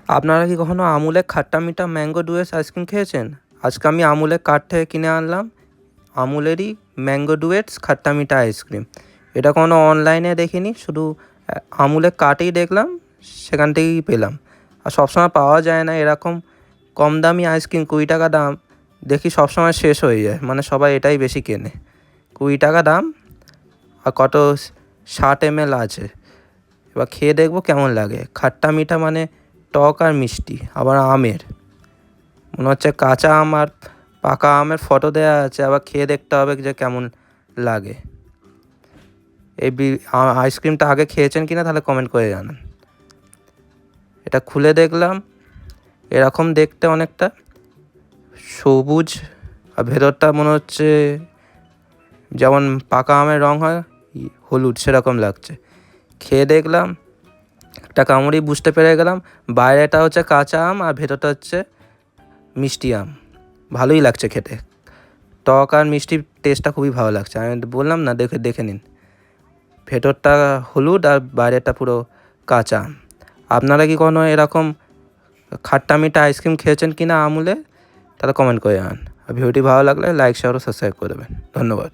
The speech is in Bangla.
আপনারা কি কখনো আমুলের খাট্টা মিঠা ম্যাঙ্গো ডুয়েটস আইসক্রিম খেয়েছেন? আজকে আমি আমুলের কার্ট থেকে কিনে আনলাম আমুলেরই ম্যাঙ্গো ডুয়েটস খাট্টা মিঠা আইসক্রিম। এটা কোনো অনলাইনে দেখিনি, শুধু আমুলের কার্টেই দেখলাম, সেখান থেকেই পেলাম। আর সবসময় পাওয়া যায় না এরকম কম দামি আইসক্রিম, 20 টাকা দাম, দেখি সবসময় শেষ হয়ে যায়, মানে সবাই এটাই বেশি কেনে। 20 টাকা দাম আর কত 60 ml আছে। এবার খেয়ে দেখবো কেমন লাগে। খাট্টা মিঠা মানে টক আর মিষ্টি, আবার আমের, মনে হচ্ছে কাঁচা আম আর পাকা আমের ফটো দেওয়া আছে। আবার খেয়ে দেখতে হবে যে কেমন লাগে। এই আইসক্রিমটা আগে খেয়েছেন কিনা তাহলে কমেন্ট করে জানান। এটা খুলে দেখলাম, এরকম দেখতে অনেকটা সবুজ, আর ভেতরটা মনে হচ্ছে যেমন পাকা আমের রং হয় হলুদ, সেরকম লাগছে। খেয়ে দেখলাম, একটা কামড়েই বুঝতে পেরে গেলাম বাইরেটা হচ্ছে কাঁচা আম আর ভেতরটা হচ্ছে মিষ্টি আম। ভালোই লাগছে খেতে, টক আর মিষ্টির টেস্টটা খুবই ভালো লাগছে। আমি বললাম না, দেখে নিন, ভেতরটা হলুদ আর বাইরেটা পুরো কাঁচা আম। আপনারা কি কোনো এরকম খাট্টা মিঠা আইসক্রিম খেয়েছেন কি না আমুলে, তাহলে কমেন্ট করে জানান। আর ভিডিওটি ভালো লাগলে লাইক শেয়ার ও সাবস্ক্রাইব করে দেবেন। ধন্যবাদ।